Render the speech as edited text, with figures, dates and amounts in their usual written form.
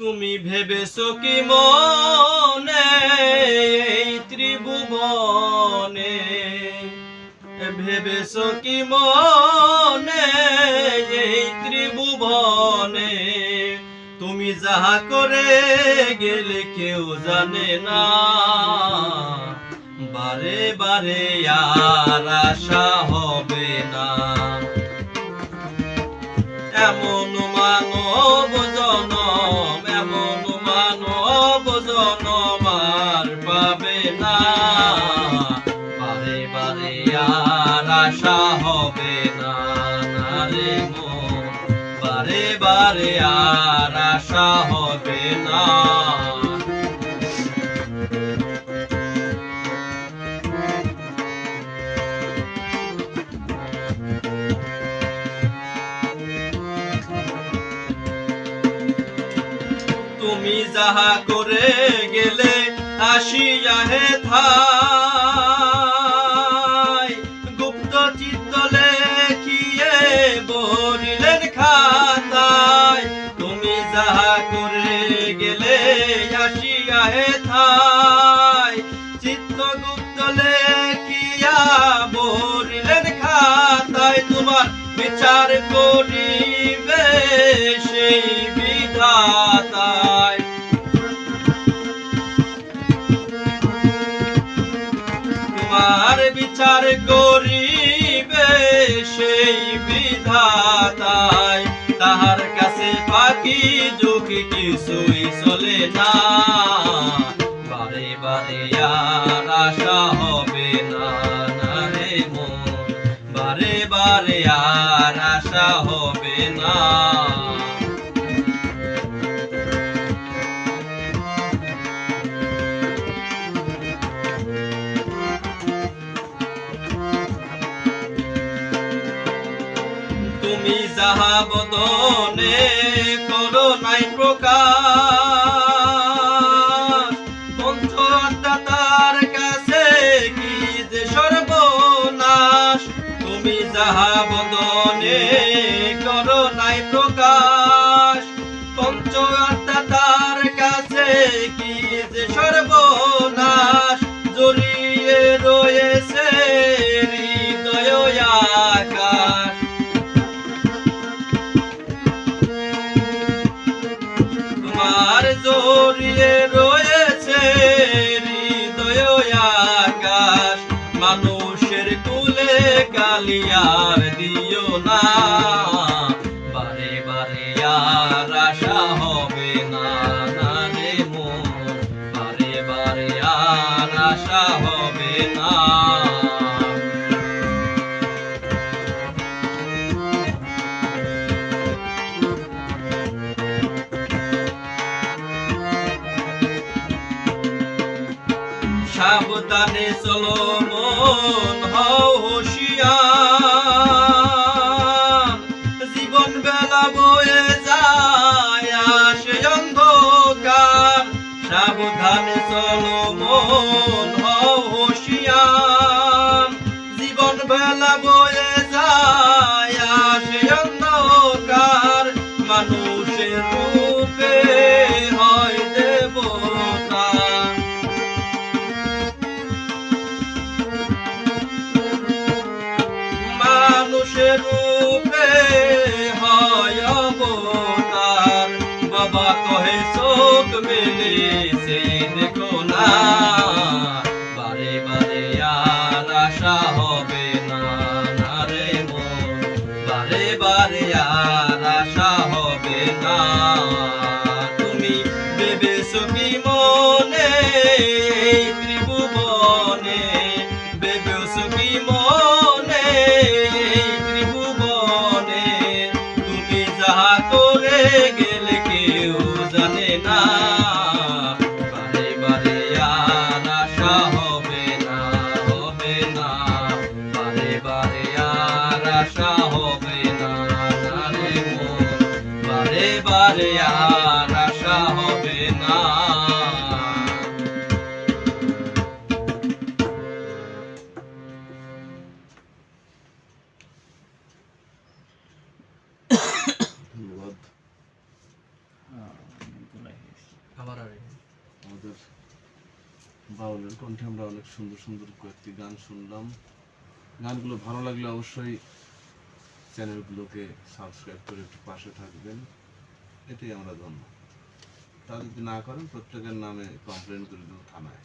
তুমি ভেবেছো কি মনে এই ত্রিভুবনে, ভেবেছো কি মনে এই ত্রিভুবনে, তুমি যাহা করে গেলে কেউ জানে না, বারে বারে আর আশা হবে না। এমন মানব জনম, এমন মানব জনম আর পাবে না, বারে বারে আর আশা হবে না। রে মন, বারে বারে আর আশা হবে না। তুমি যাহা করে গেলে আসিয়া হে ঠাই, গুপ্ত চিত্ত লেখিয়ে বলিলেন খাতায়। তুমি যাহা করে গেলে আসিয়া হে ঠাই, চিত্ত গুপ্ত লেখিয়া বলিলেন খাতায়। তোমার বিচার করিবে সেই বিধাতায়, তোমার বিচার করিবে সেই বিধাতায়। তাহার কাছে বাকি ঝুঁকি কিছুই চলে না, বারে বারে আর আশা হবে না। রে মন, বারে বারে আর আশা হবে না। তুমি যাহা বদনে করো নাই প্রকাশ, পঞ্চ আত্মা তার কাছে কি যে সর্বনাশ। তুমি যাহা বদনে করো নাই প্রকাশ, পঞ্চ আত্মা তার কাছে কি যে সর্বনাশ। জড়িয়ে রয়েছে হৃদয় আকাশ, তোমার জড়িয়ে রয়েছে হৃদয় আকাশ। মানুষের কুলে কালিয়ার দিও না, বারে বারে আর আশা হবে না। রে মন, বারে বারে আর আশা হবে না। সাবধানে চলো মন, হও হুঁশিয়ার, জীবন বেলা বয়ে যায় আসে অন্ধকার। সাবধানে চলো মন, হও হুঁশিয়ার, জীবন বেলা বয়ে যায় আসে অন্ধকার। মানুষের রূপে হয় দেবতা, মানুষের রূপে হয় অবতার। বাবা কহে চোখ মেলে সেই দেখো না, বারে বারে আর আশা হবে না। রে মন, বারে বারে আর আশা হবে না। তুমি ভেবেছো কি মনে এই ত্রিভুবনে, ভেবেছো কি মনে এই ত্রিভুবনে, তুমি যাহা করে গেলে কেউ জানে না, বারে বারে আর আশা হবে না, হবে না। বারে বারে আর আশা হবে না। রে মন, বারে বারে আর আশা হবে না। ধন্যবাদ। আবার আমাদের বাউলের কণ্ঠে আমরা অনেক সুন্দর সুন্দর কয়েকটি গান শুনলাম। গানগুলো ভালো লাগলে অবশ্যই চ্যানেলগুলোকে সাবস্ক্রাইব করে একটু পাশে থাকবেন, এটাই আমরা ধন্য। তা যদি না করেন প্রত্যেকের নামে কমপ্লেন করে দেবো থানায়।